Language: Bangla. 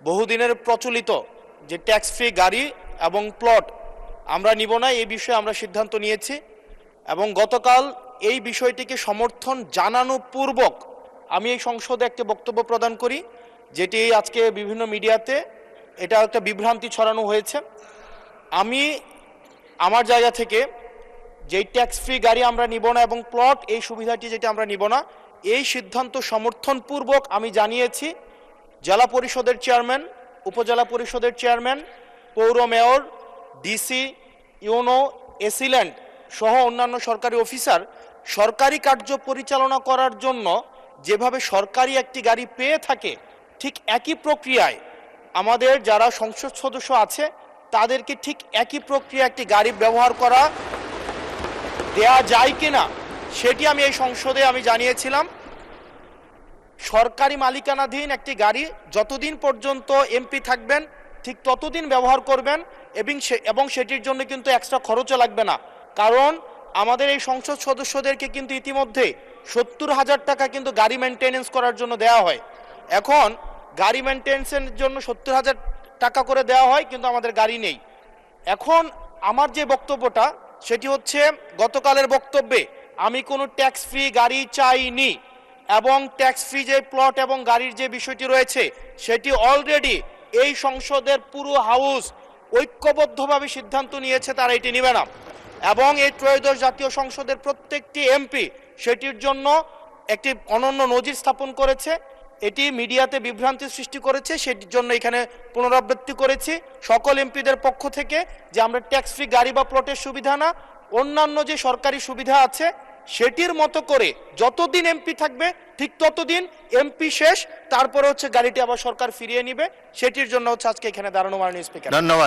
বহুদিনের প্রচলিত যে ট্যাক্স ফ্রি গাড়ি এবং প্লট আমরা নিব না, এই বিষয়ে আমরা সিদ্ধান্ত নিয়েছি এবং গতকাল এই বিষয়টিকে সমর্থন জানানো পূর্বক আমি এই সংসদে একটি বক্তব্য প্রদান করি, যেটি আজকে বিভিন্ন মিডিয়াতে এটা একটা বিভ্রান্তি ছড়ানো হয়েছে। আমি আমার জায়গা থেকে যেই ট্যাক্স ফ্রি গাড়ি আমরা নিব না এবং প্লট এই সুবিধাটি যেটা আমরা নিব না, এই সিদ্ধান্ত সমর্থনপূর্বক আমি জানিয়েছি জেলা পরিষদের চেয়ারম্যান, উপজেলা পরিষদের চেয়ারম্যান, পৌর মেয়র, ডিসি, ইউনো, এসিল্যান্ড সহ অন্যান্য সরকারি অফিসার সরকারি কার্য পরিচালনা করার জন্য যেভাবে সরকারি একটি গাড়ি পেয়ে থাকে, ঠিক একই প্রক্রিয়ায় আমাদের যারা সংসদ সদস্য আছে তাদেরকে ঠিক একই প্রক্রিয়া একটি গাড়ি ব্যবহার করা দেয়া যায় কিনা সেটি আমি এই সংসদে আমি জানিয়েছিলাম। সরকারি মালিকানাধীন একটি গাড়ি যতদিন পর্যন্ত এমপি থাকবেন ঠিক ততদিন ব্যবহার করবেন এবং সেটির জন্য কিন্তু এক্সট্রা খরচও লাগবে না, কারণ আমাদের এই সংসদ সদস্যদেরকে কিন্তু ইতিমধ্যে 70,000 টাকা কিন্তু গাড়ি মেনটেনেন্স করার জন্য দেওয়া হয়। এখন গাড়ি মেনটেনেন্সের জন্য 70,000 টাকা করে দেওয়া হয়, কিন্তু আমাদের গাড়ি নেই। এখন আমার যে বক্তব্যটা সেটি হচ্ছে, গতকালের বক্তব্যে আমি কোনো ট্যাক্স ফ্রি গাড়ি চাইনি এবং ট্যাক্স ফ্রি যে প্লট এবং গাড়ির যে বিষয়টি রয়েছে সেটি অলরেডি এই সংসদের পুরো হাউস ঐক্যবদ্ধভাবে সিদ্ধান্ত নিয়েছে তারা এটি নেবে না এবং এই ত্রয়োদশ জাতীয় সংসদের প্রত্যেকটি এমপি সেটির জন্য একটি অনন্য নজির স্থাপন করেছে। এটি মিডিয়াতে বিভ্রান্তি সৃষ্টি করেছে, সেটির জন্য এখানে পুনরাবৃত্তি করেছি সকল এমপিদের পক্ষ থেকে যে আমরা ট্যাক্স ফ্রি গাড়ি বা প্লটের সুবিধা না, অন্যান্য যে সরকারি সুবিধা আছে সেটির মতো করে যতদিন এমপি থাকবে ঠিক ততদিন এমপি শেষ, তারপরে হচ্ছে গাড়িটি আবার সরকার ফিরিয়ে নিবে, সেটির জন্য হচ্ছে আজকে এখানে দাঁড়ানো। মাননীয় স্পিকার, ধন্যবাদ।